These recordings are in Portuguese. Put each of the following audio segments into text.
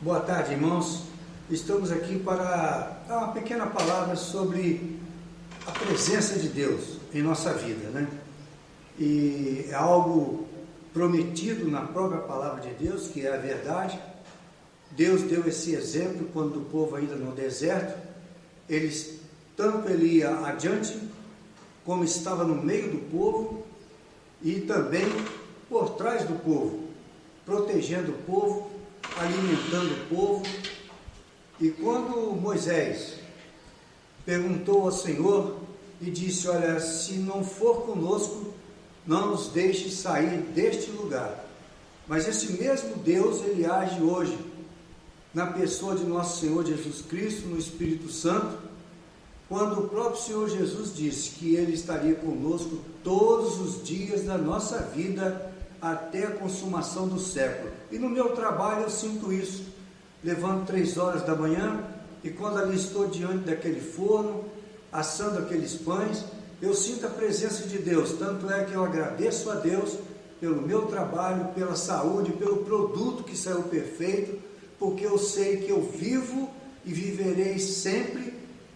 Boa tarde, irmãos. Estamos aqui para dar uma pequena palavra sobre a presença de Deus em nossa vida, né? E é algo prometido na própria palavra de Deus, que é a verdade. Deus deu esse exemplo quando o povo ainda no deserto, tanto ele ia adiante, como estava no meio do povo e também por trás do povo, protegendo o povo, alimentando o povo. E quando Moisés perguntou ao Senhor e disse: olha, se não for conosco, não nos deixe sair deste lugar. Mas esse mesmo Deus, ele age hoje na pessoa de nosso Senhor Jesus Cristo, no Espírito Santo, quando o próprio Senhor Jesus disse que ele estaria conosco todos os dias da nossa vida até a consumação do século. E no meu trabalho eu sinto isso. Levanto 3 horas da manhã e quando ali estou diante daquele forno, assando aqueles pães, eu sinto a presença de Deus. Tanto é que eu agradeço a Deus pelo meu trabalho, pela saúde, pelo produto que saiu perfeito, porque eu sei que eu vivo e viverei sempre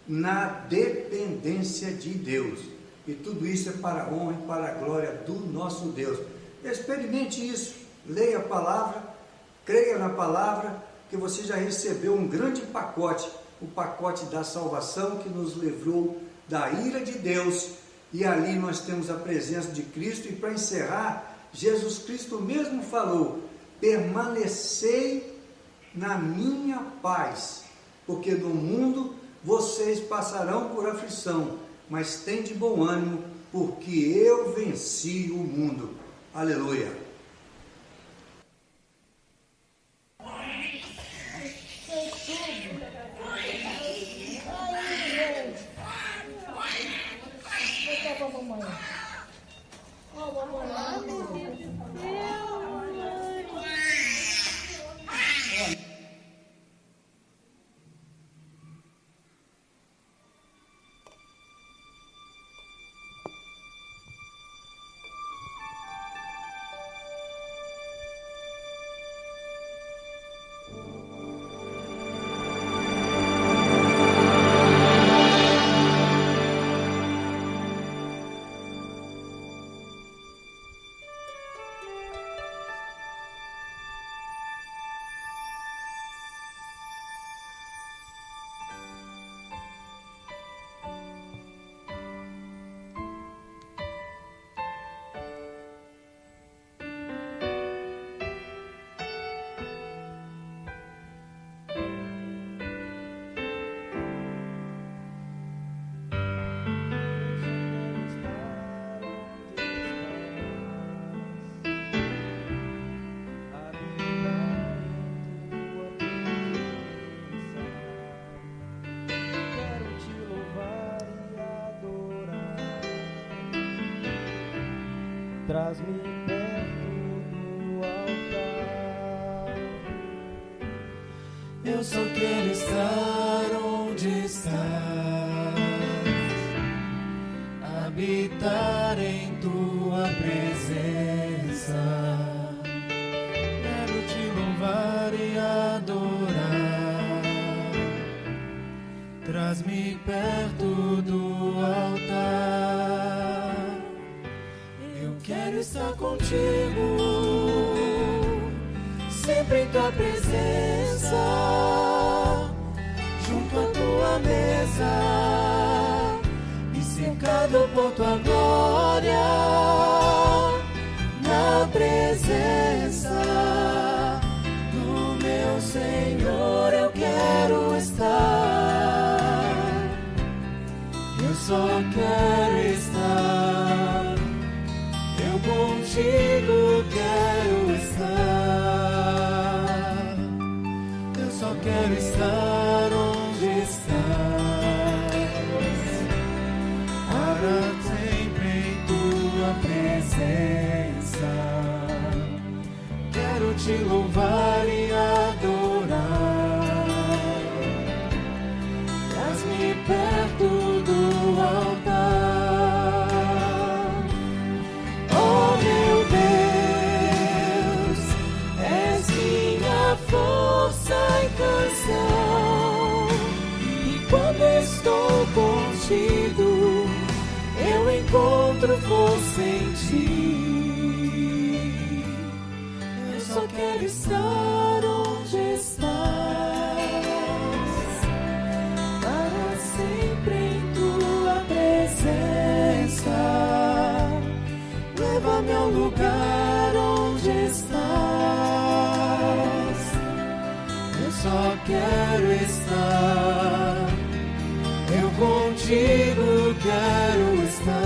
na dependência de Deus. E tudo isso é para a honra e para a glória do nosso Deus. Experimente isso, leia a palavra, creia na palavra, que você já recebeu um grande pacote, o pacote da salvação que nos livrou da ira de Deus, e ali nós temos a presença de Cristo. E para encerrar, Jesus Cristo mesmo falou: permanecei na minha paz, porque no mundo vocês passarão por aflição, mas tende bom ânimo, porque eu venci o mundo. Aleluia. Traz-me perto do altar. Eu só quero estar onde estás, habitar em tua presença. Quero te louvar e adorar. Traz-me perto do altar. Quero estar contigo, sempre em tua presença, junto à tua mesa, e cercado por tua glória, na presença do meu Senhor eu quero estar. Eu só quero estar. Contigo quero estar. Eu só quero estar onde estás, para sempre em tua presença. Quero te louvar e adorar. Traz-me perto do altar. Força sentido, eu encontro força em ti. Eu só quero estar onde estás, para sempre em tua presença. Leva-me ao lugar onde estás. Eu só quero estar, eu contigo quero estar.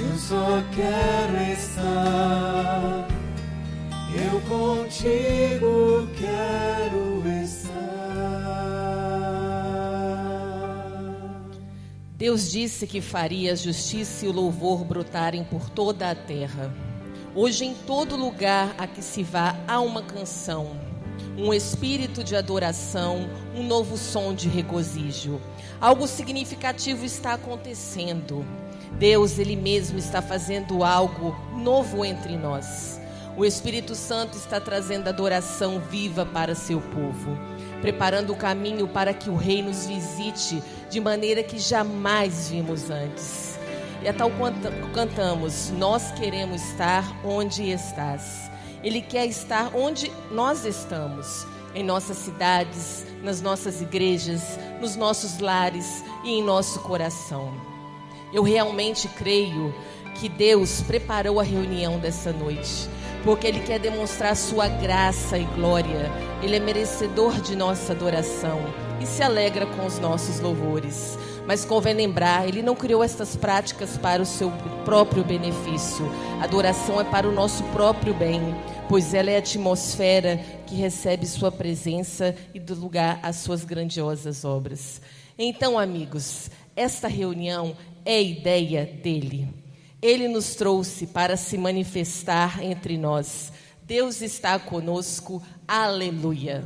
Eu só quero estar, eu contigo quero estar. Deus disse que faria a justiça e o louvor brotarem por toda a terra. Hoje, em todo lugar a que se vá, há uma canção, um espírito de adoração, um novo som de regozijo. Algo significativo está acontecendo. Deus, Ele mesmo, está fazendo algo novo entre nós. O Espírito Santo está trazendo adoração viva para seu povo, preparando o caminho para que o Rei nos visite de maneira que jamais vimos antes. E é tal quanto cantamos: nós queremos estar onde estás. Ele quer estar onde nós estamos, em nossas cidades, nas nossas igrejas, nos nossos lares e em nosso coração. Eu realmente creio que Deus preparou a reunião dessa noite, porque Ele quer demonstrar sua graça e glória. Ele é merecedor de nossa adoração e se alegra com os nossos louvores. Mas convém lembrar, Ele não criou estas práticas para o seu próprio benefício. A adoração é para o nosso próprio bem, pois ela é a atmosfera que recebe sua presença e dá lugar às suas grandiosas obras. Então, amigos, esta reunião é ideia dEle. Ele nos trouxe para se manifestar entre nós. Deus está conosco. Aleluia.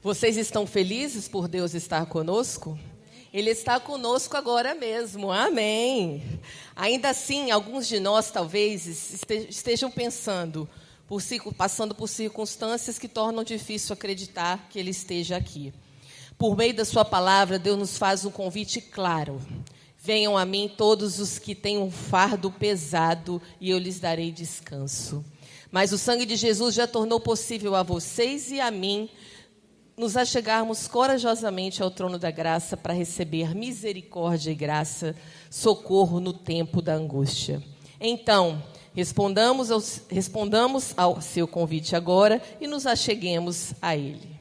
Vocês estão felizes por Deus estar conosco? Ele está conosco agora mesmo, amém. Ainda assim, alguns de nós talvez estejam passando por circunstâncias que tornam difícil acreditar que Ele esteja aqui. Por meio da sua palavra, Deus nos faz um convite claro. Venham a mim todos os que têm um fardo pesado e eu lhes darei descanso. Mas o sangue de Jesus já tornou possível a vocês e a mim nos achegarmos corajosamente ao trono da graça para receber misericórdia e graça, socorro no tempo da angústia. Então, respondamos ao seu convite agora e nos acheguemos a Ele.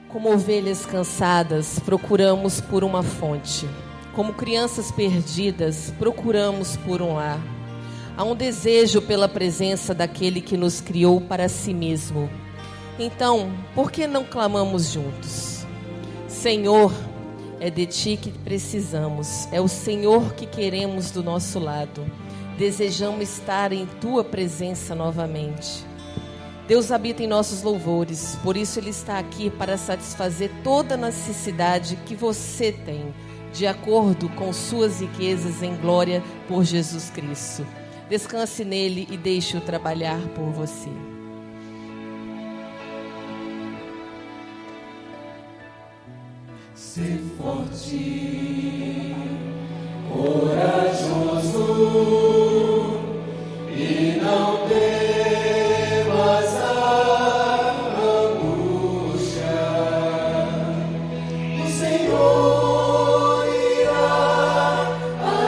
Como ovelhas cansadas, procuramos por uma fonte. Como crianças perdidas, procuramos por um lar. Há um desejo pela presença daquele que nos criou para si mesmo. Então, por que não clamamos juntos? Senhor, é de Ti que precisamos. É o Senhor que queremos do nosso lado. Desejamos estar em Tua presença novamente. Deus habita em nossos louvores, por isso Ele está aqui para satisfazer toda necessidade que você tem, de acordo com suas riquezas em glória por Jesus Cristo. Descanse nele e deixe-o trabalhar por você. Ser forte, corajoso e não temas a angústia. O Senhor irá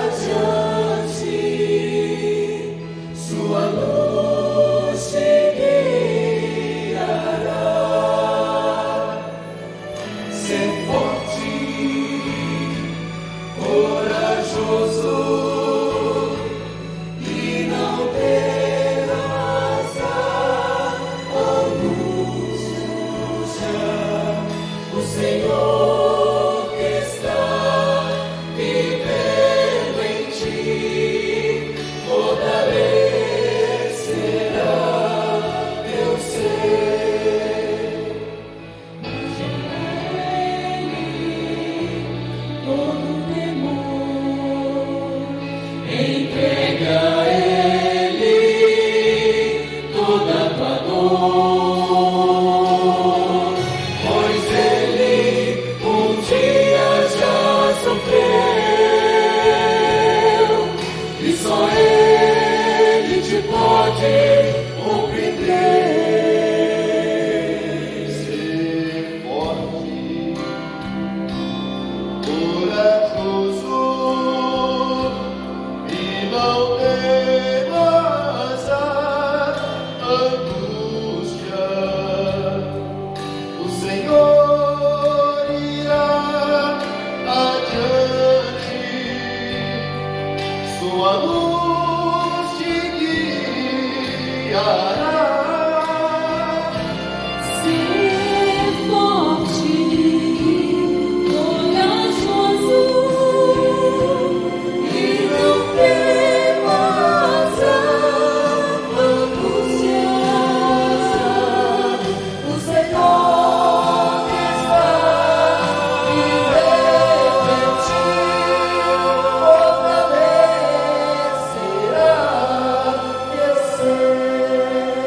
adiante, sua luz te guiará. Ser forte, corajoso e não temas a angústia. O Senhor que está vivendo em ti fortalecerá teu ser. Todo temor, entrega a Ele toda a tua dor, pois Ele um dia já sofreu e só Ele te pode compreender. Ser forte, corajoso e não temas a angústia. O Senhor irá adiante, sua luz te guiará. Ser forte, corajoso e não temas a angústia. O Senhor que está vivendo em ti fortalecerá teu ser.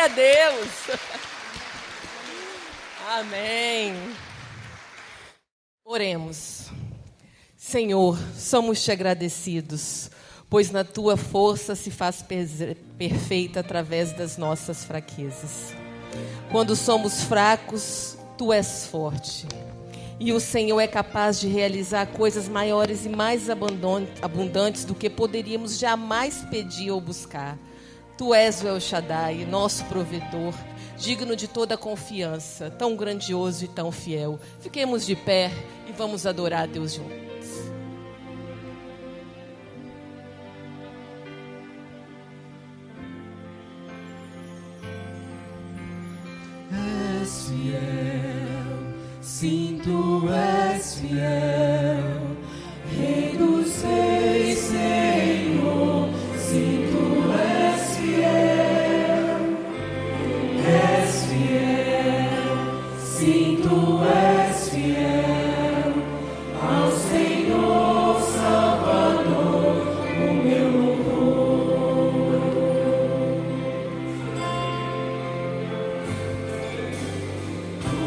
Glória a Deus. Amém. Oremos. Senhor, somos-te agradecidos, pois na tua força se faz perfeita através das nossas fraquezas. Quando somos fracos, tu és forte. E o Senhor é capaz de realizar coisas maiores e mais abundantes do que poderíamos jamais pedir ou buscar. Tu és o El Shaddai, nosso provedor, digno de toda confiança, tão grandioso e tão fiel. Fiquemos de pé e vamos adorar a Deus juntos. És fiel, sim, tu és fiel, Rei dos reis, Senhor, sim, tu és fiel, sim, tu és fiel, ao Senhor Salvador, o meu louvor. Tu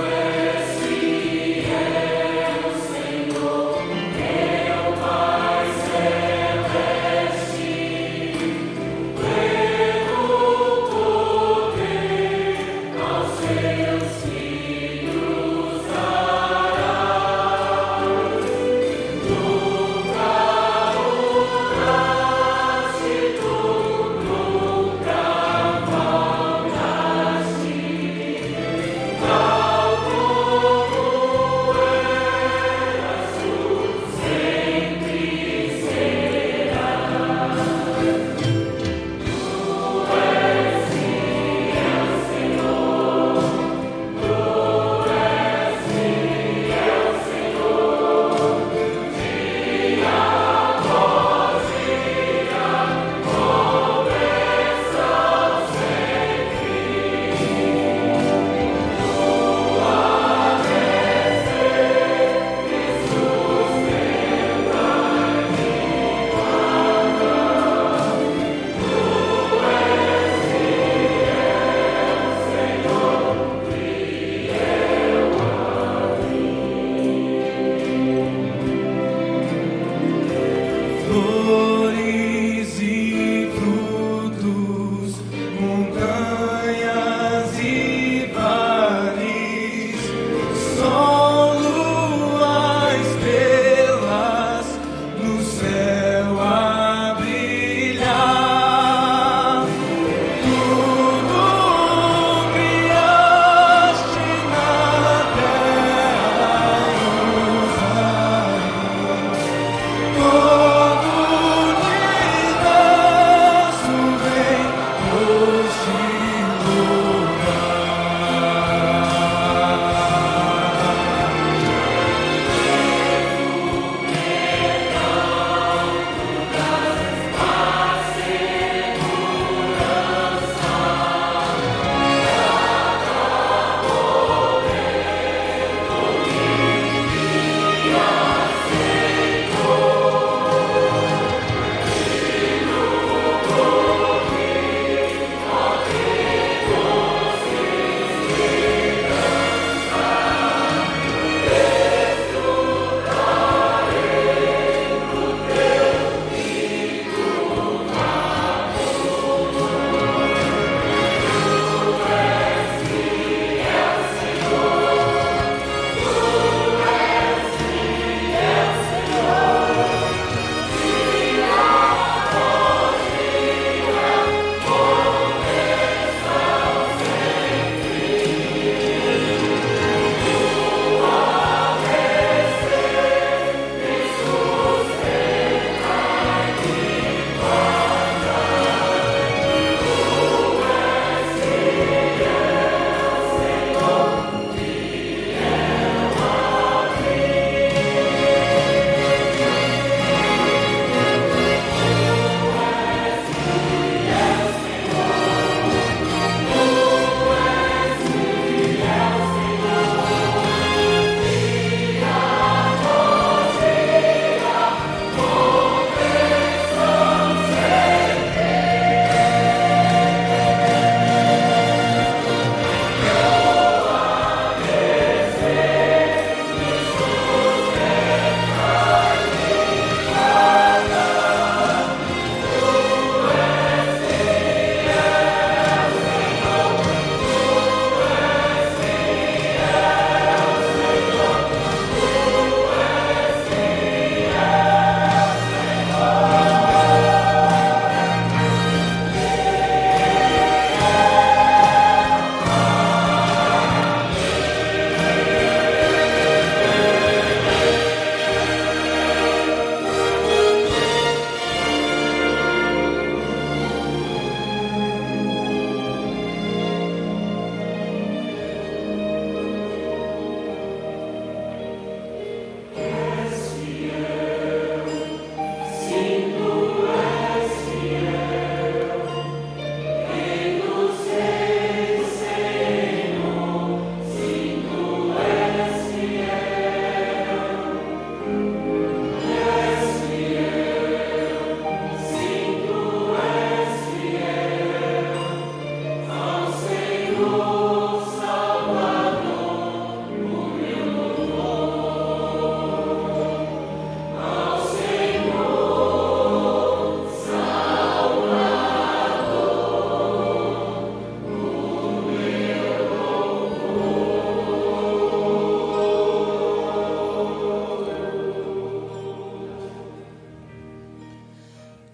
és fiel, Senhor, meu Pai celeste, pleno poder aos seus filhos dará. Todo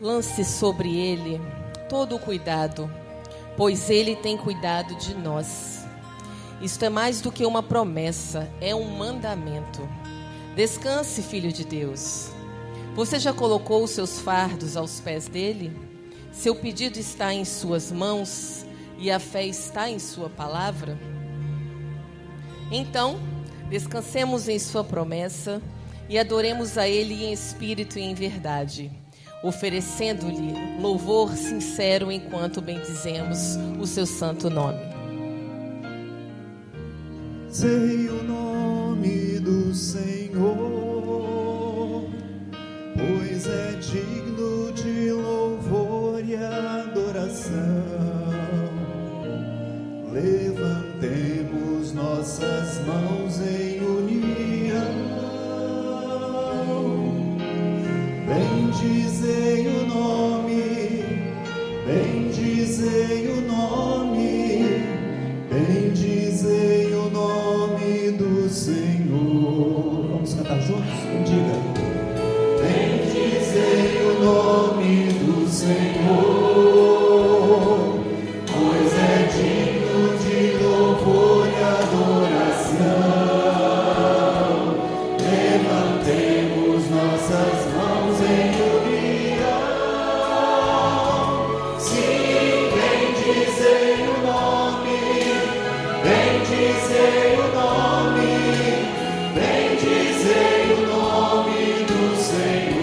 Lance sobre ele todo o cuidado, pois ele tem cuidado de nós. Isto é mais do que uma promessa, é um mandamento. Descanse, filho de Deus. Você já colocou os seus fardos aos pés dele? Seu pedido está em suas mãos e a fé está em sua palavra? Então, descansemos em sua promessa e adoremos a ele em espírito e em verdade, oferecendo-lhe louvor sincero enquanto bendizemos o seu santo nome. Sei o nome do Senhor, pois é digno de louvor e adoração. Levantemos nossas mãos em união, bendizei o nome, bendizei o nome, bendizei o nome do Senhor. Vamos cantar juntos? Diga. Bendizei o nome do Senhor, pois é digno de louvor e adoração. Levantemos nossas mãos em união. Sim, bendizei o nome, bendizei o nome, bendizei o nome do Senhor.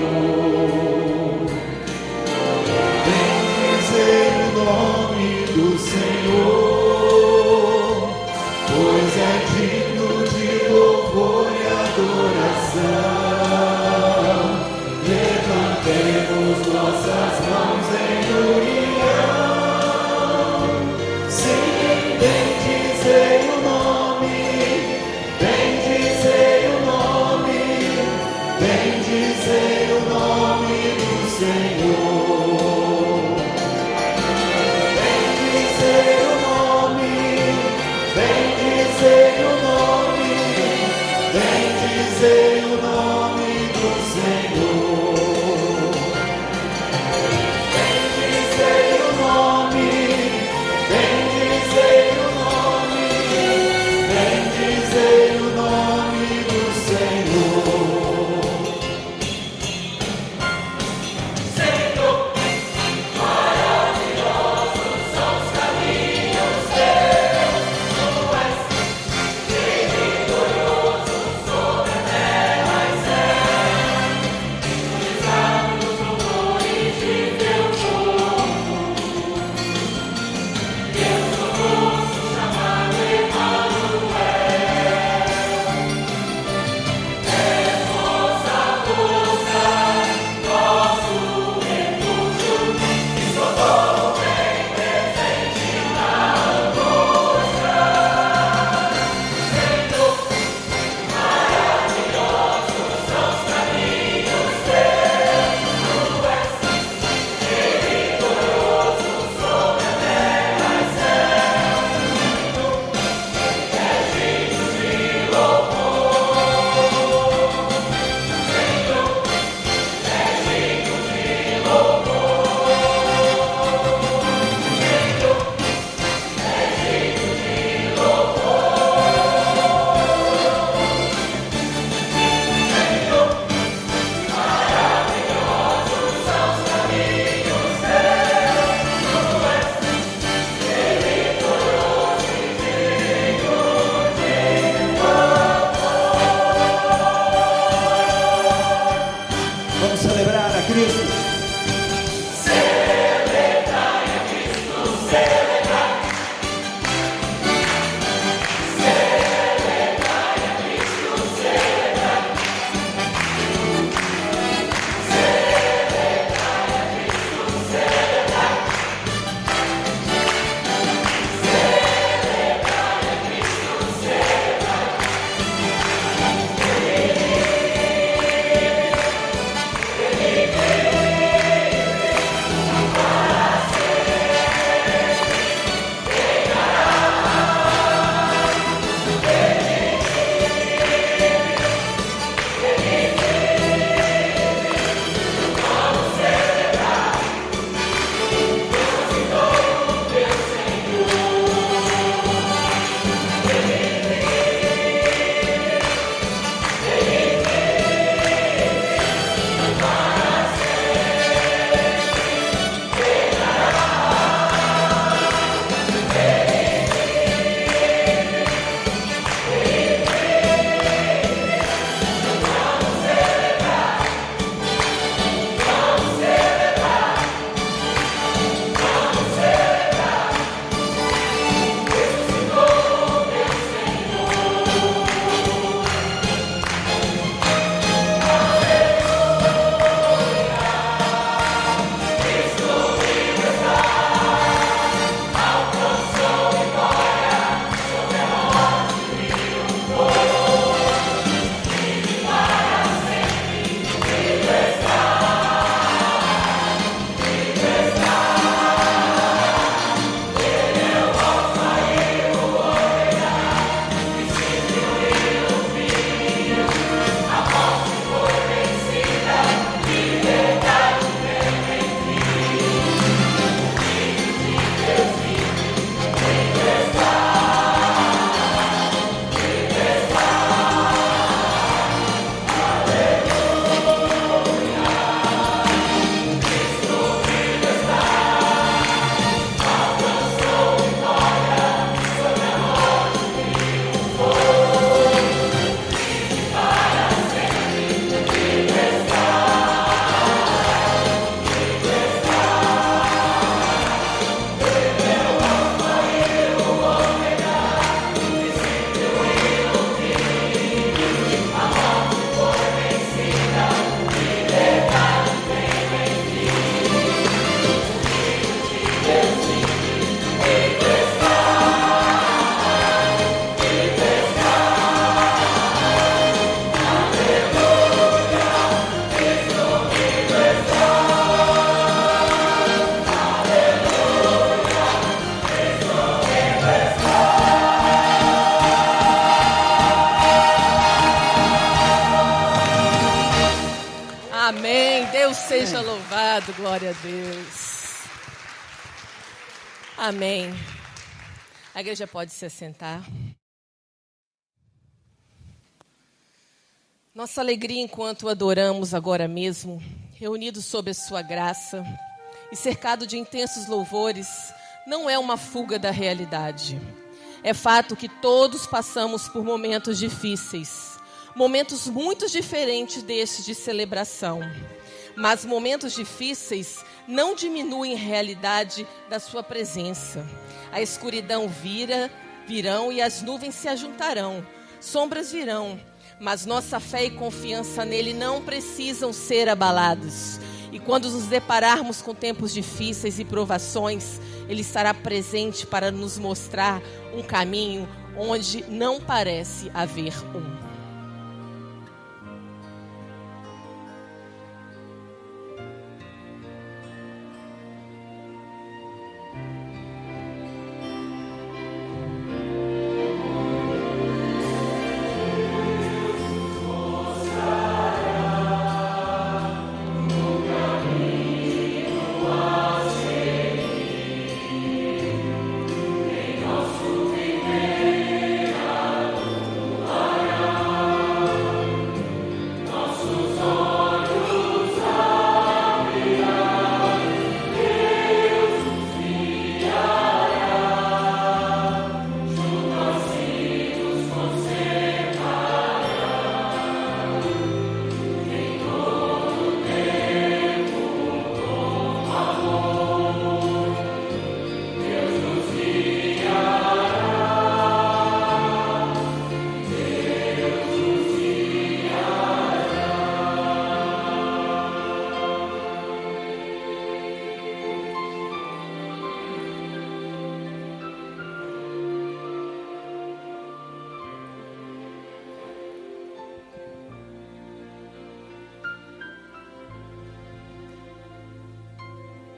Bendizei o nome do Senhor, pois é digno de louvor e adoração. Levantemos nossas mãos em união. Sim, bendizei o nome, bendizei o nome, bendizei o nome do Senhor. Bendizei o nome, bendizei o nome, bendizei o nome do Senhor. Bendizei o nome, bendizei o nome, bendizei o nome do Senhor. Senhor, maravilhosos são os caminhos teus, tu és vitorioso sobre a terra e céu, utilizado nos louvores de teu povo. Deus conosco, chamado Emanuel, és nossa força, nosso refúgio, e socorro bem presente na angústia. Senhor, maravilhosos são os caminhos teus, tu és vitorioso sobre a terra e céu, és digno de louvor. Senhor, és digno de louvor. Senhor, és digno de louvor. Senhor, maravilhosos são os caminhos teus, tu és vitorioso e digno de louvor. Vamos celebrar a Cristo. Celebrai a Cristo, celebrai. Celebrai a Cristo, celebrai. Celebrai a Cristo, celebrai. Celebrai a Cristo, celebrai. Ele veio. Amém. Deus seja louvado. Glória a Deus. Amém. A igreja pode se assentar. Nossa alegria enquanto adoramos agora mesmo, reunidos sob a sua graça e cercado de intensos louvores, não é uma fuga da realidade. É fato que todos passamos por momentos difíceis, momentos muito diferentes destes de celebração. Mas momentos difíceis não diminuem a realidade da sua presença. A escuridão virão e as nuvens se ajuntarão, sombras virão, mas nossa fé e confiança nele não precisam ser abalados. E quando nos depararmos com tempos difíceis e provações, ele estará presente para nos mostrar um caminho onde não parece haver um.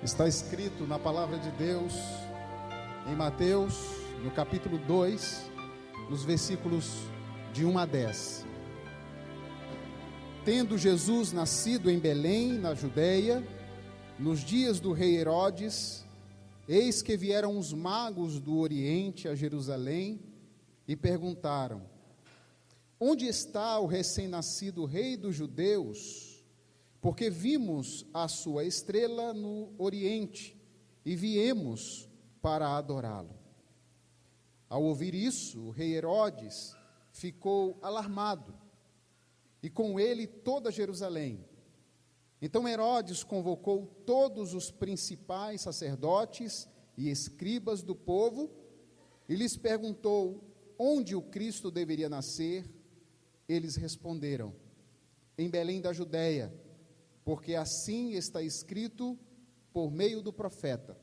Está escrito na palavra de Deus, em Mateus, no capítulo 2, nos versículos de 1 a 10. Tendo Jesus nascido em Belém, na Judeia, nos dias do rei Herodes, eis que vieram os magos do Oriente a Jerusalém e perguntaram: onde está o recém-nascido rei dos judeus? Porque vimos a sua estrela no Oriente e viemos para adorá-lo. Ao ouvir isso, o rei Herodes ficou alarmado, e com ele toda Jerusalém. Então Herodes convocou todos os principais sacerdotes e escribas do povo e lhes perguntou onde o Cristo deveria nascer. Eles responderam: em Belém da Judeia, porque assim está escrito por meio do profeta.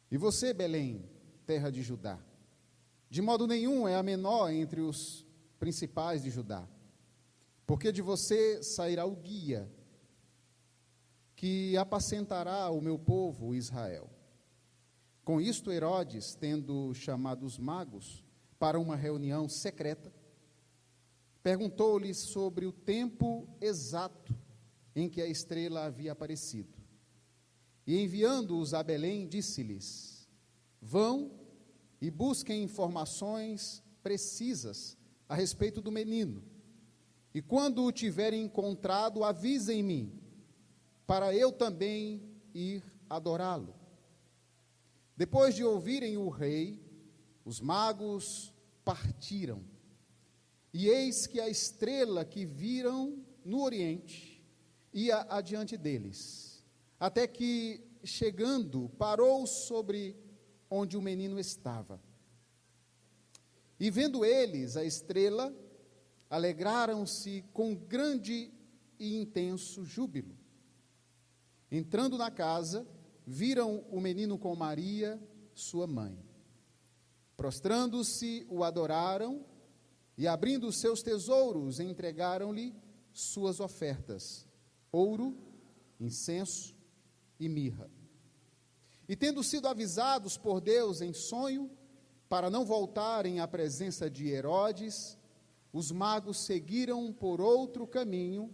E você, Belém, terra de Judá, de modo nenhum é a menor entre os principais de Judá, porque de você sairá o guia, que apacentará o meu povo Israel. Com isto, Herodes, tendo chamado os magos para uma reunião secreta, perguntou-lhes sobre o tempo exato em que a estrela havia aparecido. E enviando-os a Belém, disse-lhes: vão e busquem informações precisas a respeito do menino, e quando o tiverem encontrado, avisem-me, para eu também ir adorá-lo. Depois de ouvirem o rei, os magos partiram, e eis que a estrela que viram no Oriente ia adiante deles, até que, chegando, parou sobre onde o menino estava. E vendo eles a estrela, alegraram-se com grande e intenso júbilo. Entrando na casa, viram o menino com Maria, sua mãe. Prostrando-se, o adoraram, e abrindo seus tesouros, entregaram-lhe suas ofertas: ouro, incenso e mirra. E tendo sido avisados por Deus em sonho, Para não voltarem à presença de Herodes, os magos seguiram por outro caminho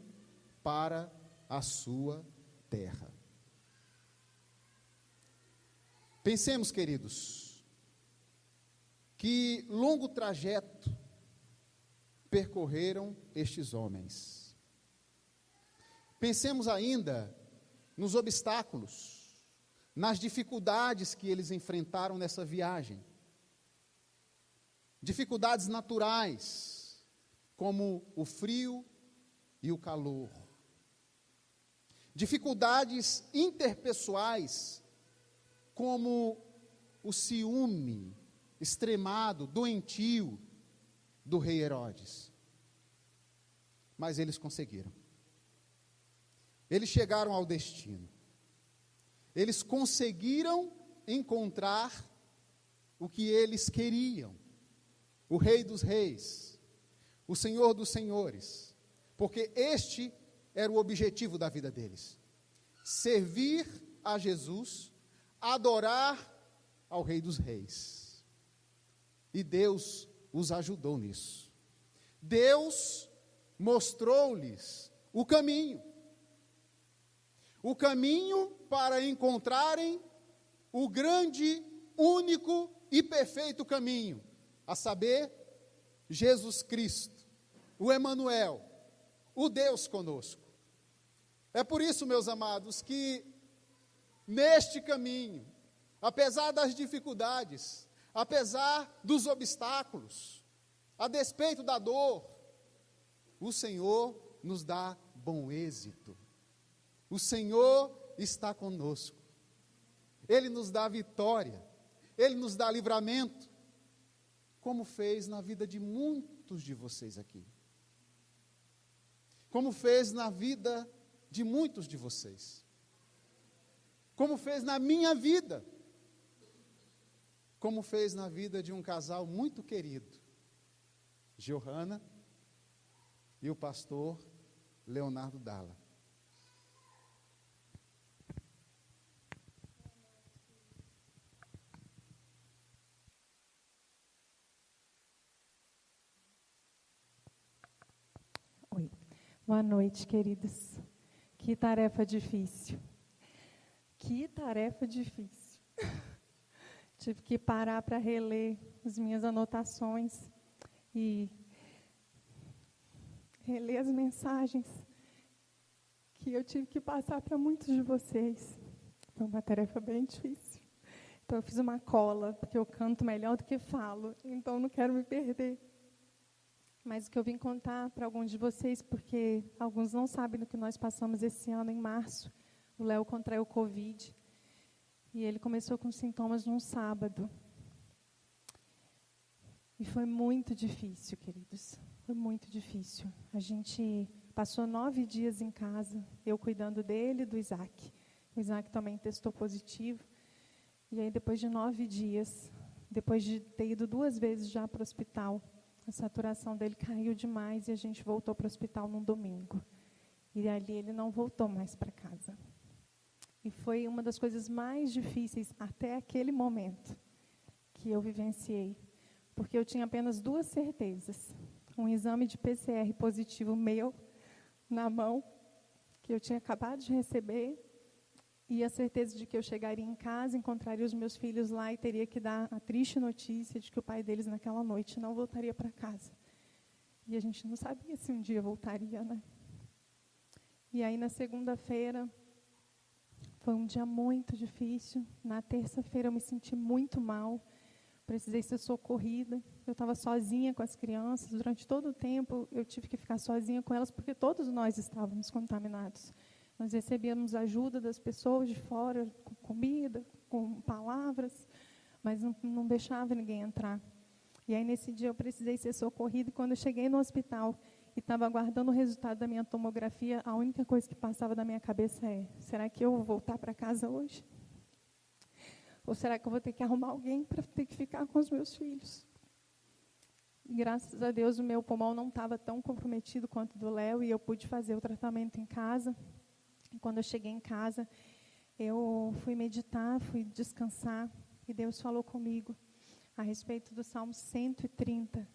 para a sua terra. Pensemos, queridos, que longo trajeto percorreram estes homens. Pensemos ainda nos obstáculos, nas dificuldades que eles enfrentaram nessa viagem. Dificuldades naturais, como o frio e o calor. Dificuldades interpessoais, como o ciúme extremado, doentio do rei Herodes. Mas eles conseguiram. Eles chegaram ao destino. Eles conseguiram encontrar o que eles queriam. O Rei dos Reis, o Senhor dos Senhores, porque este era o objetivo da vida deles: servir a Jesus, adorar ao Rei dos Reis. E Deus os ajudou nisso. Deus mostrou-lhes o caminho para encontrarem o grande, único e perfeito caminho, a saber, Jesus Cristo, o Emanuel, o Deus conosco. É por isso, meus amados, que neste caminho, apesar das dificuldades, apesar dos obstáculos, a despeito da dor, o Senhor nos dá bom êxito. O Senhor está conosco. Ele nos dá vitória, Ele nos dá livramento, como fez na vida de muitos de vocês aqui. Como fez na vida de muitos de vocês. Como fez na minha vida. Como fez na vida de um casal muito querido, Johanna e o pastor Leonardo Dalla. Boa noite, queridos. Que tarefa difícil. Que tarefa difícil. Tive que parar para reler as minhas anotações e reler as mensagens que eu tive que passar para muitos de vocês. Foi uma tarefa bem difícil. Então, eu fiz uma cola, porque eu canto melhor do que falo, então não quero me perder. Mas o que eu vim contar para alguns de vocês, porque alguns não sabem do que nós passamos esse ano, em março. O Léo contraiu Covid. E ele começou com sintomas num sábado. E foi muito difícil, queridos. Foi muito difícil. A gente passou 9 dias em casa, eu cuidando dele e do Isaac. O Isaac também testou positivo. E aí, depois de 9 dias, depois de ter ido 2 vezes já para o hospital, a saturação dele caiu demais e a gente voltou para o hospital num domingo. E ali ele não voltou mais para casa. E foi uma das coisas mais difíceis até aquele momento que eu vivenciei. Porque eu tinha apenas 2 certezas. Um exame de PCR positivo meu na mão, que eu tinha acabado de receber, e a certeza de que eu chegaria em casa, encontraria os meus filhos lá e teria que dar a triste notícia de que o pai deles naquela noite não voltaria para casa. E a gente não sabia se um dia voltaria, né? E aí, na segunda-feira, foi um dia muito difícil. Na terça-feira, eu me senti muito mal. Precisei ser socorrida. Eu estava sozinha com as crianças. Durante todo o tempo, eu tive que ficar sozinha com elas, porque todos nós estávamos contaminados. Nós recebíamos ajuda das pessoas de fora, com comida, com palavras, mas não deixava ninguém entrar. E aí, nesse dia, eu precisei ser socorrida. E quando eu cheguei no hospital e estava aguardando o resultado da minha tomografia, a única coisa que passava da minha cabeça é: será que eu vou voltar para casa hoje? Ou será que eu vou ter que arrumar alguém para ter que ficar com os meus filhos? E, graças a Deus, o meu pulmão não estava tão comprometido quanto o do Léo, e eu pude fazer o tratamento em casa. E quando eu cheguei em casa, eu fui meditar, fui descansar, e Deus falou comigo. a respeito do Salmo 130.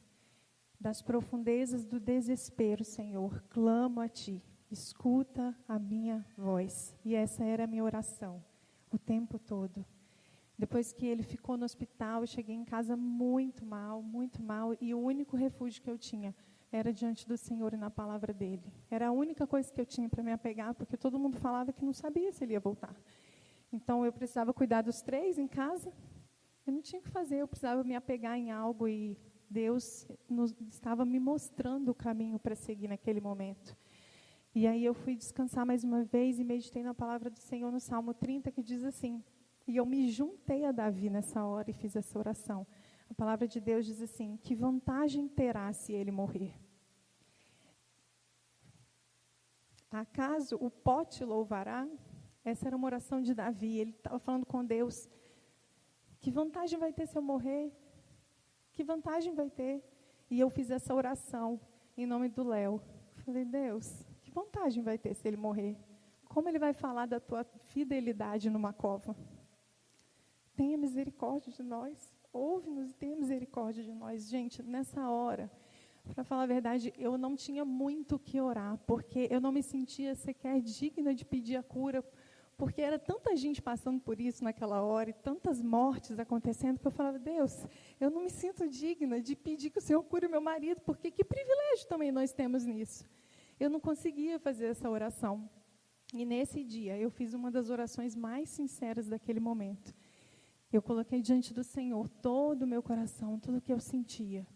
Das profundezas do desespero, Senhor, clamo a Ti, escuta a minha voz. E essa era a minha oração, o tempo todo. Depois que ele ficou no hospital, eu cheguei em casa muito mal, e o único refúgio que eu tinha era diante do Senhor e na palavra dele. Era a única coisa que eu tinha para me apegar, porque todo mundo falava que não sabia se ele ia voltar. Então, eu precisava cuidar dos 3 em casa. Eu não tinha o que fazer, eu precisava me apegar em algo e Deus estava me mostrando o caminho para seguir naquele momento. E aí eu fui descansar mais uma vez e meditei na palavra do Senhor no Salmo 30, que diz assim, e eu me juntei a Davi nessa hora e fiz essa oração. A palavra de Deus diz assim, que vantagem terá se ele morrer? Acaso o pó te louvará? Essa era uma oração de Davi, ele estava falando com Deus. Que vantagem vai ter se eu morrer? Que vantagem vai ter? E eu fiz essa oração em nome do Léo. Falei, Deus, que vantagem vai ter se ele morrer? Como ele vai falar da tua fidelidade numa cova? Tenha misericórdia de nós. Ouve-nos e tenha misericórdia de nós. Gente, nessa hora, para falar a verdade, eu não tinha muito o que orar, porque eu não me sentia sequer digna de pedir a cura, porque era tanta gente passando por isso naquela hora, e tantas mortes acontecendo, que eu falava, Deus, eu não me sinto digna de pedir que o Senhor cure o meu marido, porque que privilégio também nós temos nisso. Eu não conseguia fazer essa oração. E nesse dia, eu fiz uma das orações mais sinceras daquele momento. Eu coloquei diante do Senhor todo o meu coração, tudo o que eu sentia.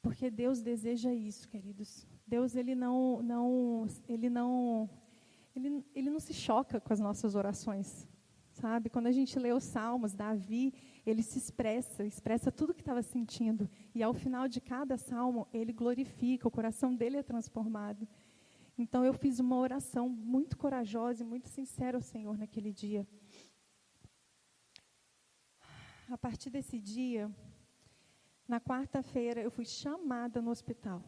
Porque Deus deseja isso, queridos. Deus, Ele não se choca com as nossas orações, sabe? Quando a gente lê os Salmos, Davi, ele se expressa tudo o que estava sentindo. E ao final de cada Salmo, ele glorifica, o coração dele é transformado. Então, eu fiz uma oração muito corajosa e muito sincera ao Senhor naquele dia. A partir desse dia, na quarta-feira, eu fui chamada no hospital.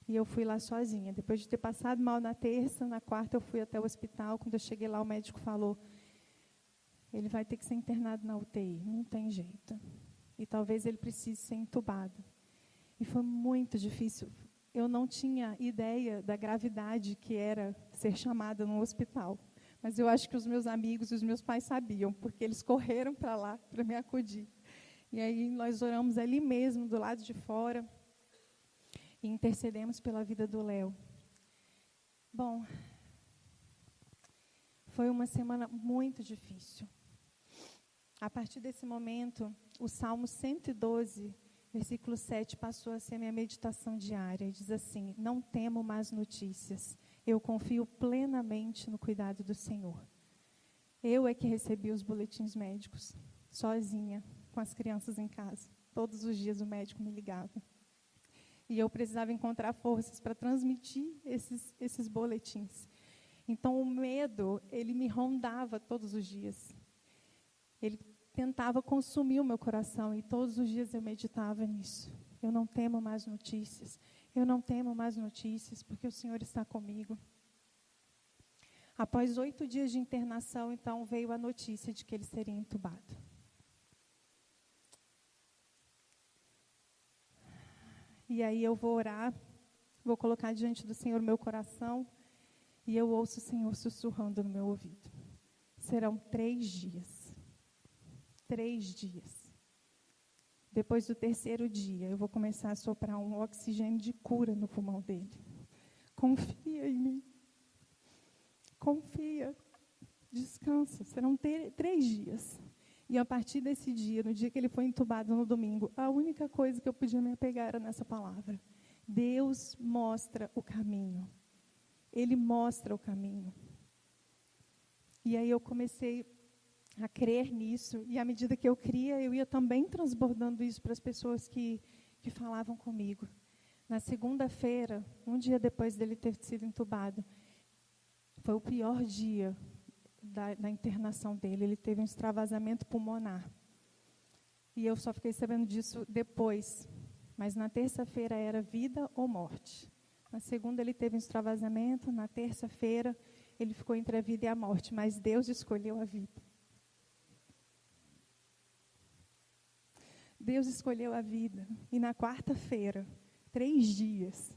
E eu fui lá sozinha. Depois de ter passado mal na terça, na quarta eu fui até o hospital. Quando eu cheguei lá, o médico falou, ele vai ter que ser internado na UTI, não tem jeito. E talvez ele precise ser entubado. E foi muito difícil. Eu não tinha ideia da gravidade que era ser chamada no hospital. Mas eu acho que os meus amigos e os meus pais sabiam, porque eles correram para lá para me acudir. E aí nós oramos ali mesmo, do lado de fora, e intercedemos pela vida do Léo. Bom, foi uma semana muito difícil. A partir desse momento, o Salmo 112, versículo 7, passou a ser minha meditação diária. E diz assim, não temo más notícias, eu confio plenamente no cuidado do Senhor. Eu é que recebi os boletins médicos, sozinha, com as crianças em casa. Todos os dias o médico me ligava. E eu precisava encontrar forças para transmitir esses boletins. Então, o medo, ele me rondava todos os dias. Ele tentava consumir o meu coração, e todos os dias eu meditava nisso. Eu não temo mais notícias. Eu não temo mais notícias, porque o Senhor está comigo. Após 8 dias de internação, então, veio a notícia de que ele seria entubado. E aí eu vou orar, vou colocar diante do Senhor o meu coração, e eu ouço o Senhor sussurrando no meu ouvido. Serão 3 dias. 3 dias. Depois do 3º dia, eu vou começar a soprar um oxigênio de cura no pulmão dele. Confia em mim. Confia. Descansa. Serão 3 dias. E a partir desse dia, no dia que ele foi entubado no domingo, a única coisa que eu podia me apegar era nessa palavra. Deus mostra o caminho. Ele mostra o caminho. E aí eu comecei a crer nisso, e à medida que eu cria, eu ia também transbordando isso para as pessoas que falavam comigo. Na segunda-feira, um dia depois dele ter sido entubado, foi o pior dia da internação dele. Ele teve um extravasamento pulmonar. E eu só fiquei sabendo disso depois. Mas na terça-feira era vida ou morte. Na segunda ele teve um extravasamento, na terça-feira ele ficou entre a vida e a morte, mas Deus escolheu a vida. Deus escolheu a vida. E na quarta-feira, 3 dias,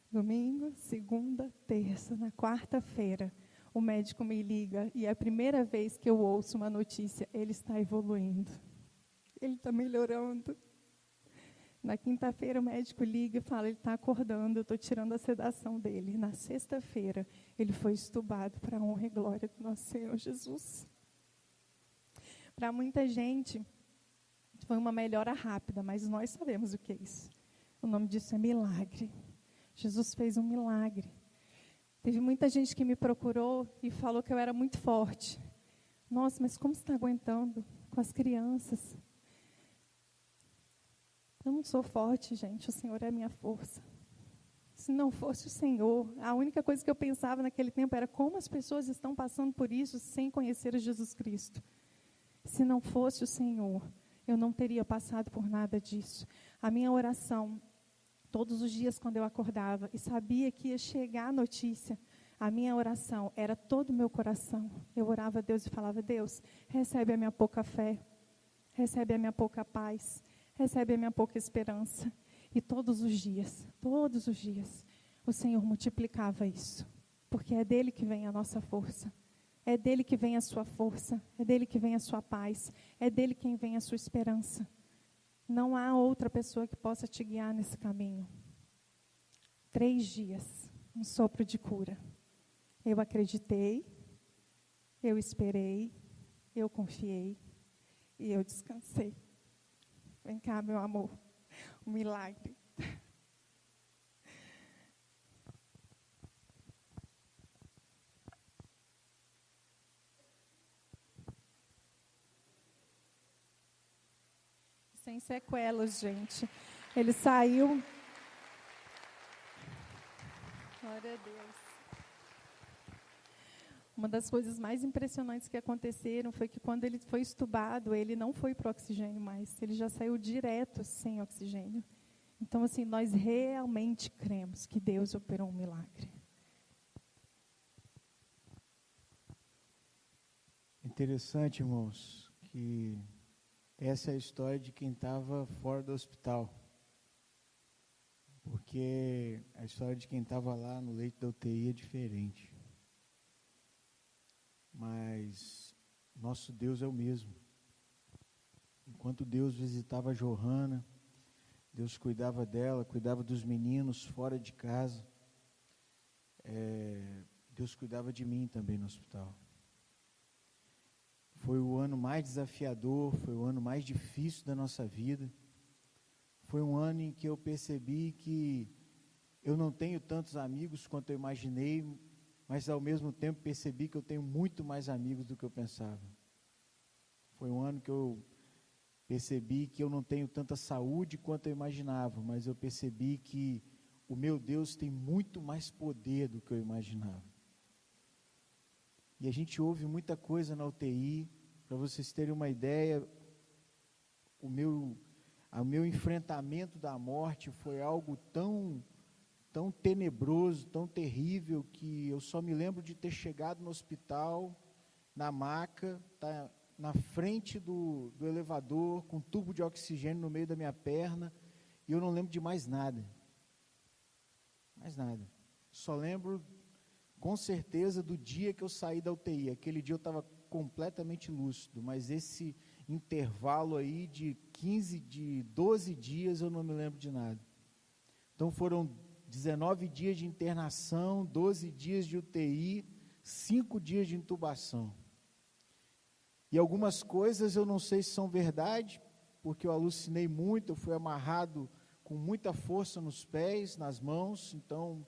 domingo, segunda, terça, na quarta-feira, o médico me liga e é a primeira vez que eu ouço uma notícia: ele está evoluindo, ele está melhorando. Na quinta-feira o médico liga e fala: ele está acordando, eu estou tirando a sedação dele. Na sexta-feira ele foi estubado para a honra e glória do nosso Senhor Jesus. Para muita gente foi uma melhora rápida, mas nós sabemos o que é isso. O nome disso é milagre. Jesus fez um milagre. Teve muita gente que me procurou e falou que eu era muito forte. Nossa, mas como você está aguentando com as crianças? Eu não sou forte, gente. O Senhor é a minha força. Se não fosse o Senhor, a única coisa que eu pensava naquele tempo era como as pessoas estão passando por isso sem conhecer Jesus Cristo. Se não fosse o Senhor, eu não teria passado por nada disso. A minha oração, todos os dias quando eu acordava e sabia que ia chegar a notícia, a minha oração era todo o meu coração. Eu orava a Deus e falava: Deus, recebe a minha pouca fé, recebe a minha pouca paz, recebe a minha pouca esperança. E todos os dias, o Senhor multiplicava isso. Porque é dele que vem a nossa força. É dele que vem a sua força. É dele que vem a sua paz. É dele quem vem a sua esperança. Não há outra pessoa que possa te guiar nesse caminho. 3 dias, um sopro de cura. Eu acreditei, eu esperei, eu confiei e eu descansei. Vem cá, meu amor, um milagre. Sem sequelas, gente. Ele saiu. Glória a Deus. Uma das coisas mais impressionantes que aconteceram foi que quando ele foi estubado, ele não foi para o oxigênio mais. Ele já saiu direto sem oxigênio. Então, assim, nós realmente cremos que Deus operou um milagre. Interessante, irmãos, que essa é a história de quem estava fora do hospital. Porque a história de quem estava lá no leito da UTI é diferente. Mas nosso Deus é o mesmo. Enquanto Deus visitava a Johanna, Deus cuidava dela, cuidava dos meninos fora de casa. Deus cuidava de mim também no hospital. Foi o ano mais desafiador, foi o ano mais difícil da nossa vida. Foi um ano em que eu percebi que eu não tenho tantos amigos quanto eu imaginei, mas ao mesmo tempo percebi que eu tenho muito mais amigos do que eu pensava. Foi um ano que eu percebi que eu não tenho tanta saúde quanto eu imaginava, mas eu percebi que o meu Deus tem muito mais poder do que eu imaginava. E a gente ouve muita coisa na UTI. Para vocês terem uma ideia, o meu enfrentamento da morte foi algo tão tenebroso, tão terrível, que eu só me lembro de ter chegado no hospital, na maca, tá na frente do elevador, com um tubo de oxigênio no meio da minha perna, e eu não lembro de mais nada. Mais nada. Só lembro, com certeza, do dia que eu saí da UTI. Aquele dia eu estava completamente lúcido, mas esse intervalo aí de 12 dias eu não me lembro de nada. Então foram 19 dias de internação, 12 dias de UTI, 5 dias de intubação. E algumas coisas eu não sei se são verdade, porque eu alucinei muito, eu fui amarrado com muita força nos pés, nas mãos, então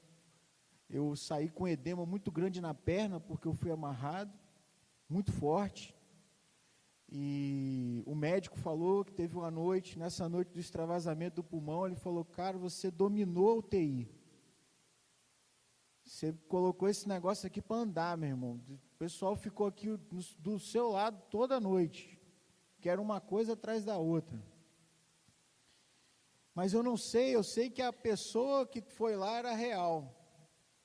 eu saí com edema muito grande na perna, porque eu fui amarrado, muito forte. E o médico falou que teve uma noite, nessa noite do extravasamento do pulmão, ele falou: cara, você dominou a UTI. Você colocou esse negócio aqui para andar, meu irmão. O pessoal ficou aqui do seu lado toda noite, que era uma coisa atrás da outra. Mas eu não sei, eu sei que a pessoa que foi lá era real.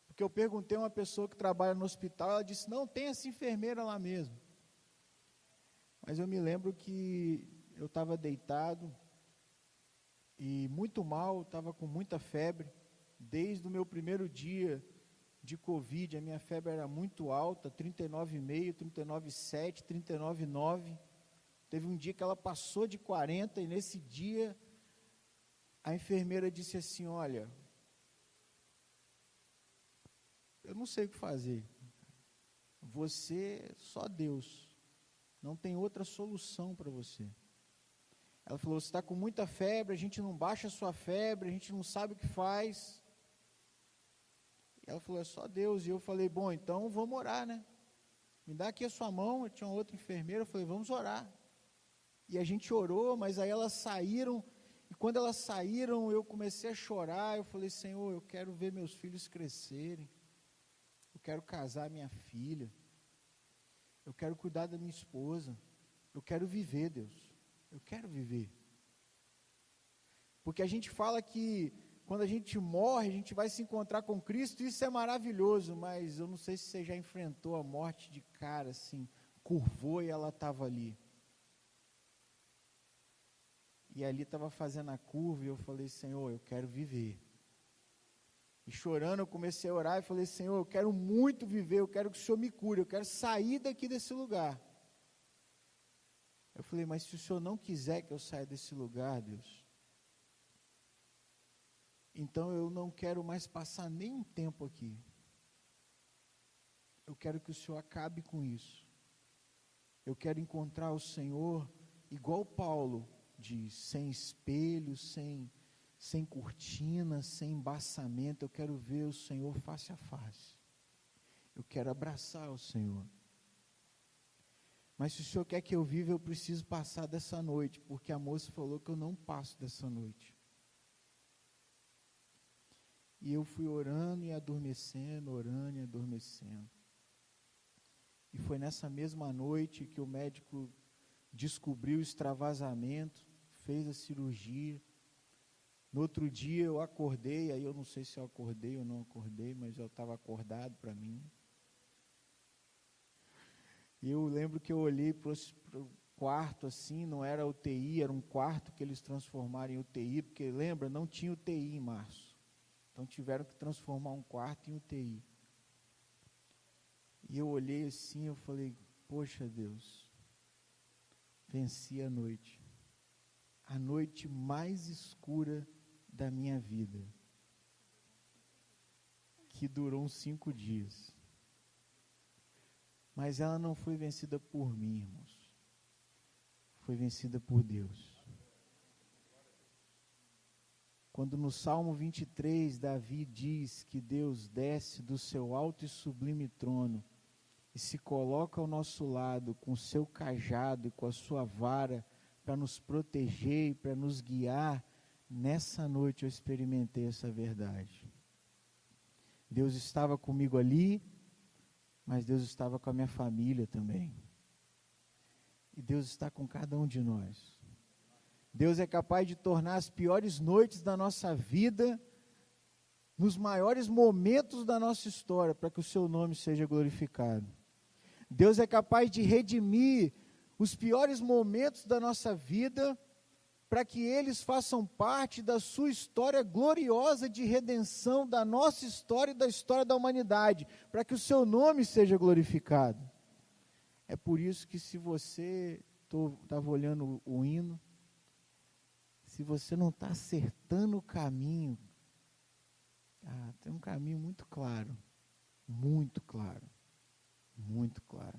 Porque eu perguntei a uma pessoa que trabalha no hospital, ela disse: não, tem essa enfermeira lá mesmo. Mas eu me lembro que eu estava deitado e muito mal, estava com muita febre. Desde o meu primeiro dia de Covid, a minha febre era muito alta, 39,5, 39,7, 39,9. Teve um dia que ela passou de 40 e nesse dia a enfermeira disse assim: olha, eu não sei o que fazer. Você, só Deus. Não tem outra solução para você. Ela falou: você está com muita febre, a gente não baixa a sua febre, a gente não sabe o que faz. E ela falou: é só Deus. E eu falei: bom, então vamos orar, né? Me dá aqui a sua mão. Eu tinha uma outra enfermeira, eu falei: vamos orar. E a gente orou, mas aí elas saíram. E quando elas saíram, eu comecei a chorar. Eu falei: Senhor, eu quero ver meus filhos crescerem. Eu quero casar minha filha. Eu quero cuidar da minha esposa. Eu quero viver, Deus. Eu quero viver. Porque a gente fala que quando a gente morre, a gente vai se encontrar com Cristo. Isso é maravilhoso, mas eu não sei se você já enfrentou a morte de cara, assim, curvou e ela estava ali. E ali estava fazendo a curva e eu falei: Senhor, eu quero viver. E chorando eu comecei a orar e falei: Senhor, eu quero muito viver, eu quero que o Senhor me cure, eu quero sair daqui desse lugar. Eu falei: mas se o Senhor não quiser que eu saia desse lugar, Deus, então eu não quero mais passar nenhum tempo aqui. Eu quero que o Senhor acabe com isso. Eu quero encontrar o Senhor igual Paulo diz, sem espelho, sem cortina, sem embaçamento. Eu quero ver o Senhor face a face. Eu quero abraçar o Senhor. Mas se o Senhor quer que eu viva, eu preciso passar dessa noite, porque a moça falou que eu não passo dessa noite. E eu fui orando e adormecendo, orando e adormecendo. E foi nessa mesma noite que o médico descobriu o extravasamento, fez a cirurgia. No outro dia eu acordei, aí eu não sei se eu acordei ou não acordei, mas eu estava acordado para mim. E eu lembro que eu olhei para o quarto assim, não era UTI, era um quarto que eles transformaram em UTI, porque lembra, não tinha UTI em março. Então tiveram que transformar um quarto em UTI. E eu olhei assim, eu falei: poxa Deus, venci a noite mais escura da minha vida, que durou uns 5 dias. Mas ela não foi vencida por mim, irmãos. Foi vencida por Deus. Quando no Salmo 23, Davi diz que Deus desce do seu alto e sublime trono e se coloca ao nosso lado com o seu cajado e com a sua vara para nos proteger e para nos guiar, nessa noite eu experimentei essa verdade. Deus estava comigo ali, mas Deus estava com a minha família também. E Deus está com cada um de nós. Deus é capaz de tornar as piores noites da nossa vida nos maiores momentos da nossa história, para que o seu nome seja glorificado. Deus é capaz de redimir os piores momentos da nossa vida, para que eles façam parte da sua história gloriosa de redenção, da nossa história e da história da humanidade, para que o seu nome seja glorificado. É por isso que, se você estava olhando o hino, se você não está acertando o caminho, tem um caminho muito claro, muito claro, muito claro.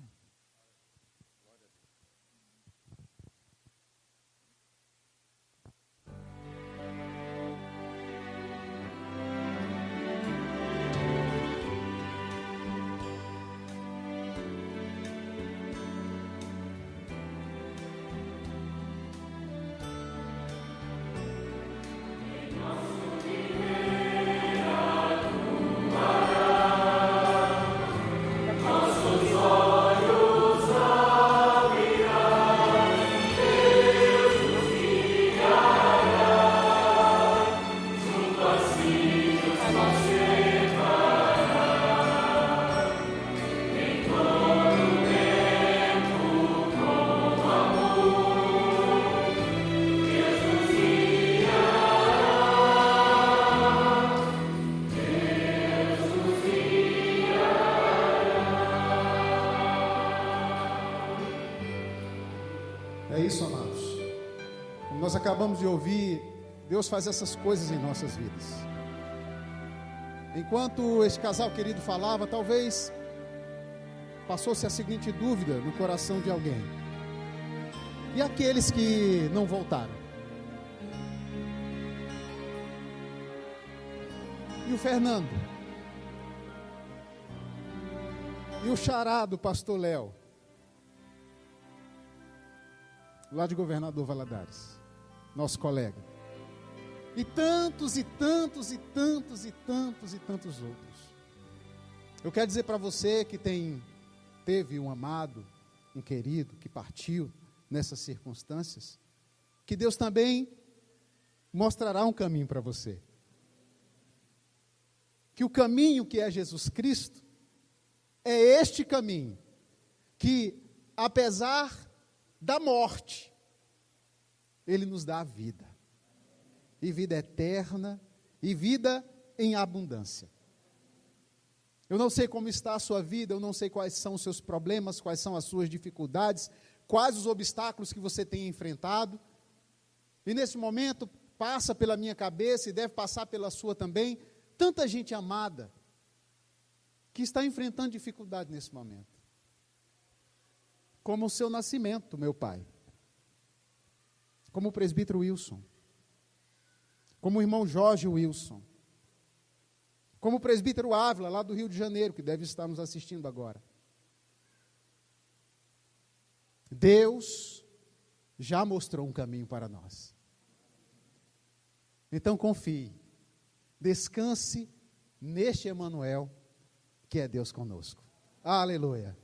Nossos olhos isso, amados. Como nós acabamos de ouvir, Deus faz essas coisas em nossas vidas. Enquanto esse casal querido falava, talvez passou-se a seguinte dúvida no coração de alguém: e aqueles que não voltaram? E o Fernando? E o xará do pastor Léo? Lá de Governador Valadares, nosso colega. E tantos, e tantos, e tantos, e tantos, e tantos outros. Eu quero dizer para você que teve um amado, um querido, que partiu nessas circunstâncias, que Deus também mostrará um caminho para você. Que o caminho que é Jesus Cristo, é este caminho, que apesar da morte, Ele nos dá a vida. E vida eterna, e vida em abundância. Eu não sei como está a sua vida, eu não sei quais são os seus problemas, quais são as suas dificuldades, quais os obstáculos que você tem enfrentado. E nesse momento, passa pela minha cabeça, e deve passar pela sua também, tanta gente amada, que está enfrentando dificuldade nesse momento. Como o seu nascimento, meu pai. Como o presbítero Wilson. Como o irmão Jorge Wilson. Como o presbítero Ávila, lá do Rio de Janeiro, que deve estar nos assistindo agora. Deus já mostrou um caminho para nós. Então confie. Descanse neste Emanuel, que é Deus conosco. Aleluia.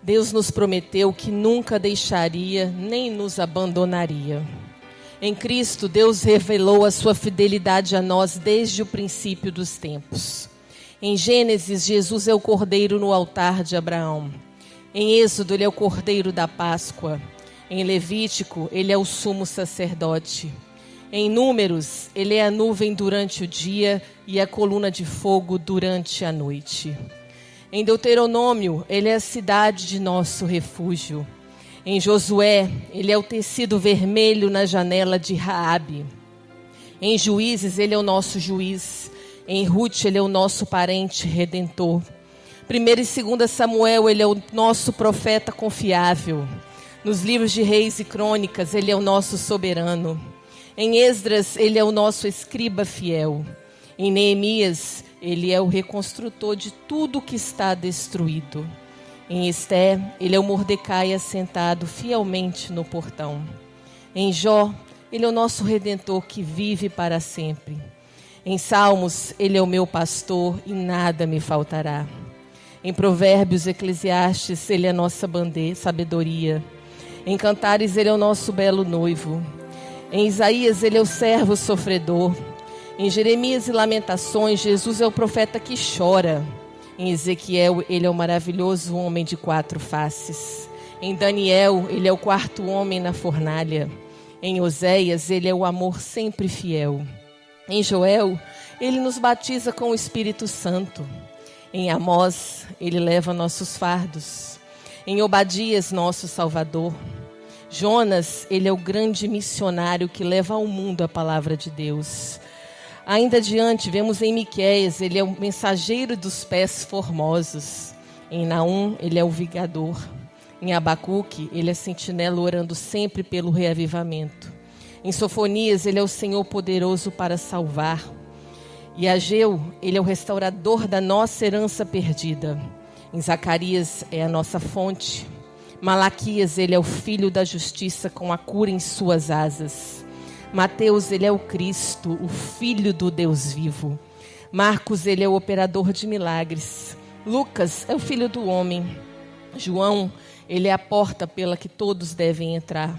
Deus nos prometeu que nunca deixaria nem nos abandonaria. Em Cristo, Deus revelou a sua fidelidade a nós desde o princípio dos tempos. Em Gênesis, Jesus é o cordeiro no altar de Abraão. Em Êxodo, ele é o cordeiro da Páscoa. Em Levítico, ele é o sumo sacerdote. Em Números, ele é a nuvem durante o dia e a coluna de fogo durante a noite. Em Deuteronômio, ele é a cidade de nosso refúgio. Em Josué, ele é o tecido vermelho na janela de Raabe. Em Juízes, ele é o nosso juiz. Em Rute, ele é o nosso parente redentor. 1 e 2 Samuel, ele é o nosso profeta confiável. Nos livros de Reis e Crônicas, ele é o nosso soberano. Em Esdras, ele é o nosso escriba fiel. Em Neemias, ele é o reconstrutor de tudo que está destruído. Em Esté, ele é o Mordecai assentado fielmente no portão. Em Jó, ele é o nosso Redentor que vive para sempre. Em Salmos, ele é o meu pastor e nada me faltará. Em Provérbios, Eclesiastes, ele é a nossa sabedoria. Em Cantares, ele é o nosso belo noivo. Em Isaías, ele é o servo sofredor. Em Jeremias e Lamentações, Jesus é o profeta que chora. Em Ezequiel, ele é o maravilhoso homem de 4 faces. Em Daniel, ele é o 4º homem na fornalha. Em Oséias, ele é o amor sempre fiel. Em Joel, ele nos batiza com o Espírito Santo. Em Amós, ele leva nossos fardos. Em Obadias, nosso Salvador. Jonas, ele é o grande missionário que leva ao mundo a palavra de Deus. Ainda adiante, vemos em Miqueias, ele é o mensageiro dos pés formosos. Em Naum, ele é o vigador. Em Abacuque, ele é sentinela orando sempre pelo reavivamento. Em Sofonias, ele é o Senhor poderoso para salvar. E Ageu, ele é o restaurador da nossa herança perdida. Em Zacarias, é a nossa fonte. Malaquias, ele é o filho da justiça com a cura em suas asas. Mateus, ele é o Cristo, o Filho do Deus vivo. Marcos, ele é o operador de milagres. Lucas é o Filho do homem. João, ele é a porta pela que todos devem entrar.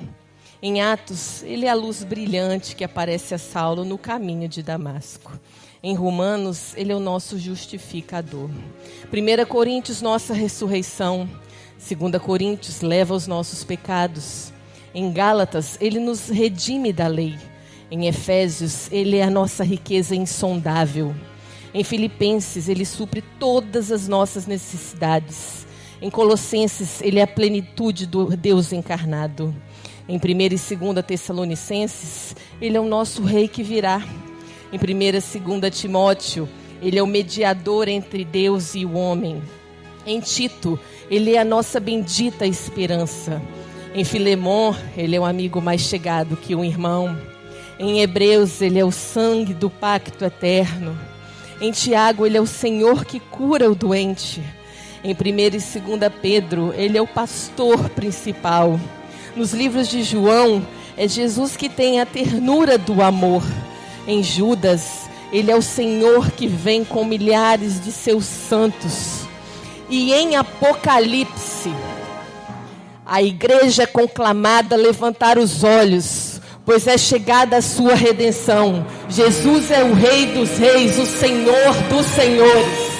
Em Atos, ele é a luz brilhante que aparece a Saulo no caminho de Damasco. Em Romanos, ele é o nosso justificador. 1 Coríntios, nossa ressurreição. 2 Coríntios, leva os nossos pecados. Em Gálatas, ele nos redime da lei. Em Efésios, ele é a nossa riqueza insondável. Em Filipenses, ele supre todas as nossas necessidades. Em Colossenses, ele é a plenitude do Deus encarnado. Em 1 e 2 Tessalonicenses, ele é o nosso rei que virá. Em 1 e 2 Timóteo, ele é o mediador entre Deus e o homem. Em Tito, ele é a nossa bendita esperança. Em Filemon, ele é um amigo mais chegado que um irmão. Em Hebreus, ele é o sangue do pacto eterno. Em Tiago, ele é o Senhor que cura o doente. Em 1 e 2 Pedro, ele é o pastor principal. Nos livros de João, é Jesus que tem a ternura do amor. Em Judas, ele é o Senhor que vem com milhares de seus santos. E em Apocalipse, a igreja é conclamada a levantar os olhos, pois é chegada a sua redenção. Jesus é o Rei dos reis, o Senhor dos senhores.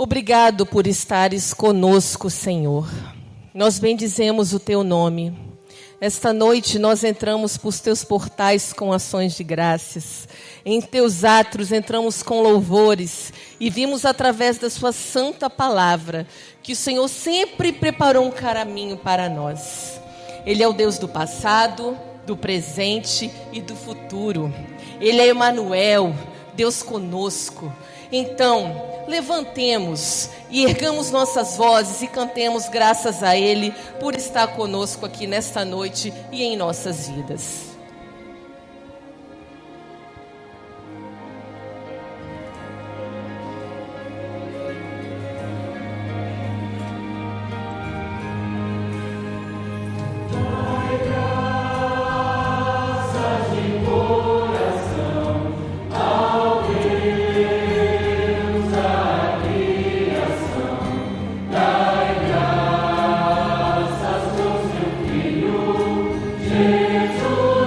Obrigado por estares conosco, Senhor. Nós bendizemos o teu nome. Esta noite nós entramos por teus portais com ações de graças. Em teus átrios entramos com louvores e vimos através da sua santa palavra que o Senhor sempre preparou um caminho para nós. Ele é o Deus do passado, do presente e do futuro. Ele é Emanuel, Deus conosco. Então, levantemos e ergamos nossas vozes e cantemos graças a Ele por estar conosco aqui nesta noite e em nossas vidas. Jesus.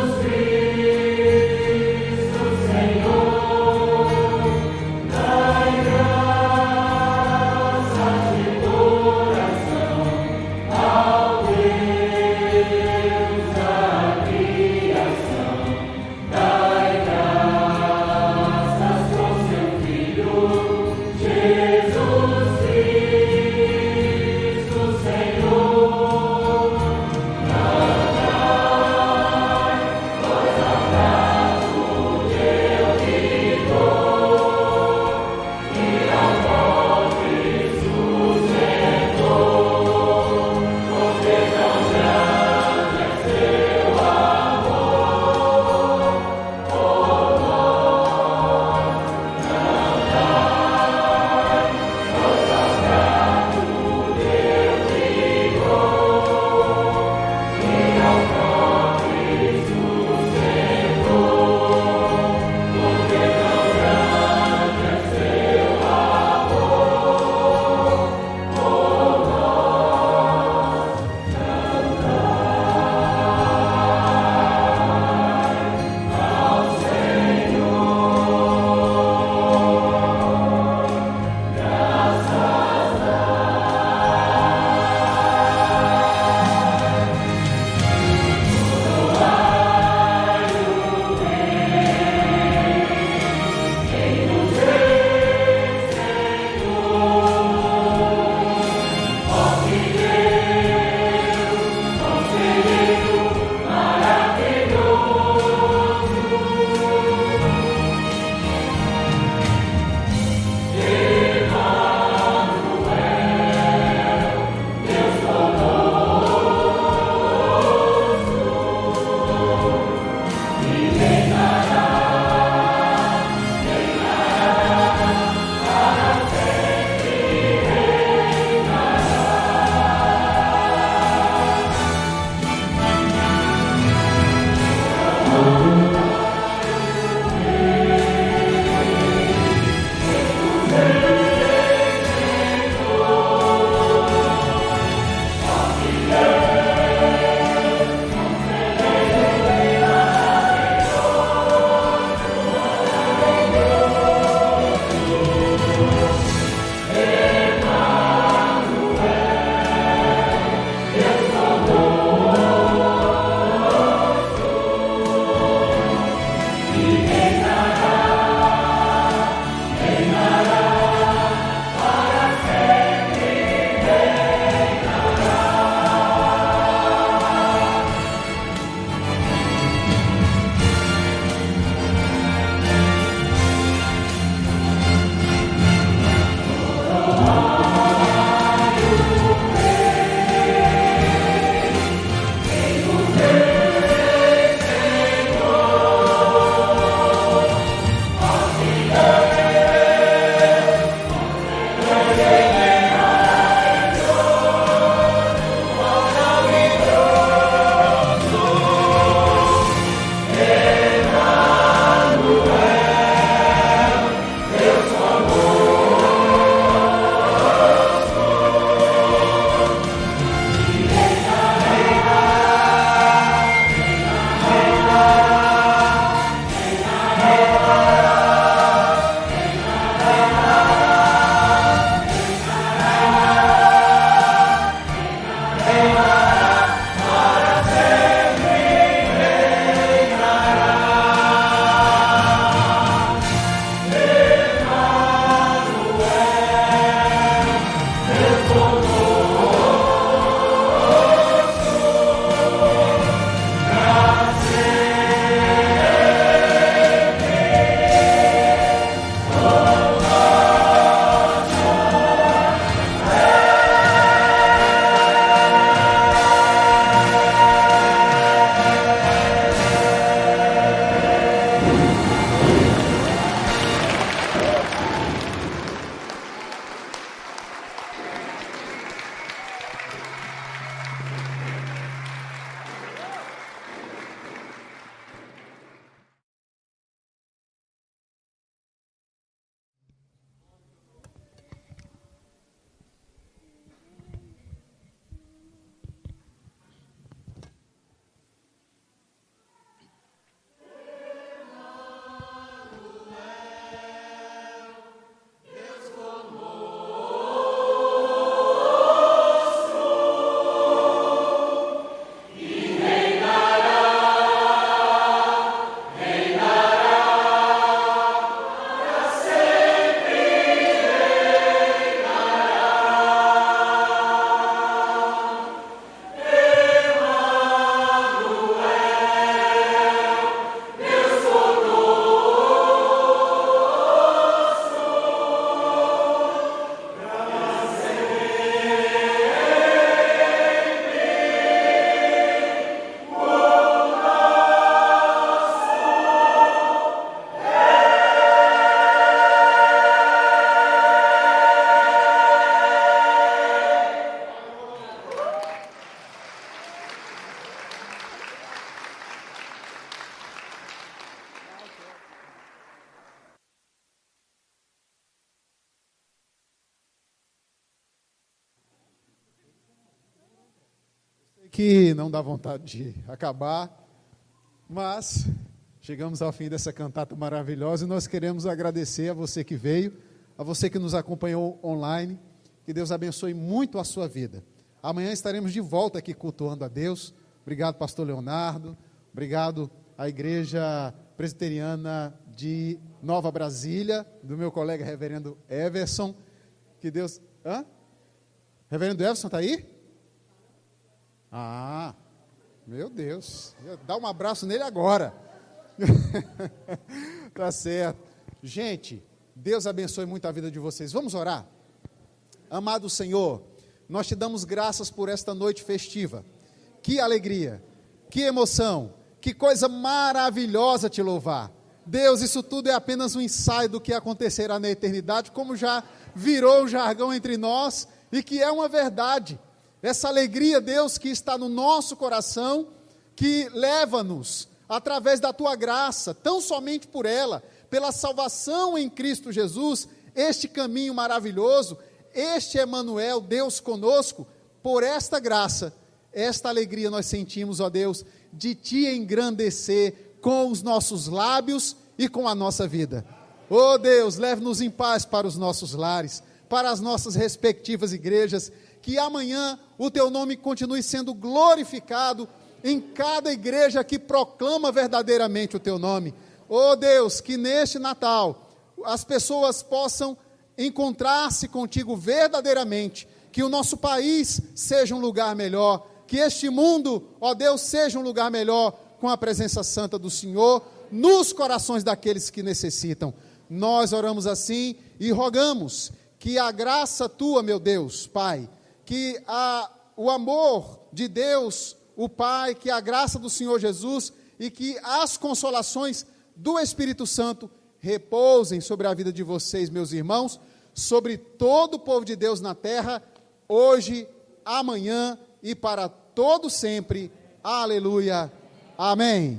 que não dá vontade de acabar, mas chegamos ao fim dessa cantata maravilhosa e nós queremos agradecer a você que veio, a você que nos acompanhou online, que Deus abençoe muito a sua vida. Amanhã estaremos de volta aqui cultuando a Deus. Obrigado, pastor Leonardo, obrigado à Igreja Presbiteriana de Nova Brasília, do meu colega reverendo Everson, que Deus... Reverendo Everson está aí? Meu Deus, dá um abraço nele agora. Tá certo. Gente, Deus abençoe muito a vida de vocês. Vamos orar? Amado Senhor, nós te damos graças por esta noite festiva. Que alegria, que emoção, que coisa maravilhosa te louvar. Deus, isso tudo é apenas um ensaio do que acontecerá na eternidade, como já virou um jargão entre nós e que é uma verdade. Essa alegria, Deus, que está no nosso coração, que leva-nos, através da tua graça, tão somente por ela, pela salvação em Cristo Jesus, este caminho maravilhoso, este Emanuel, Deus conosco, por esta graça, esta alegria nós sentimos, ó Deus, de te engrandecer com os nossos lábios e com a nossa vida. Ó Deus, leve-nos em paz para os nossos lares, para as nossas respectivas igrejas, que amanhã o teu nome continue sendo glorificado em cada igreja que proclama verdadeiramente o teu nome. Ó Deus, que neste Natal as pessoas possam encontrar-se contigo verdadeiramente, que o nosso país seja um lugar melhor, que este mundo, ó Deus, seja um lugar melhor com a presença santa do Senhor nos corações daqueles que necessitam. Nós oramos assim e rogamos que a graça tua, meu Deus, Pai, que o amor de Deus, o Pai, que a graça do Senhor Jesus e que as consolações do Espírito Santo repousem sobre a vida de vocês, meus irmãos, sobre todo o povo de Deus na terra, hoje, amanhã e para todo sempre. Aleluia. Amém.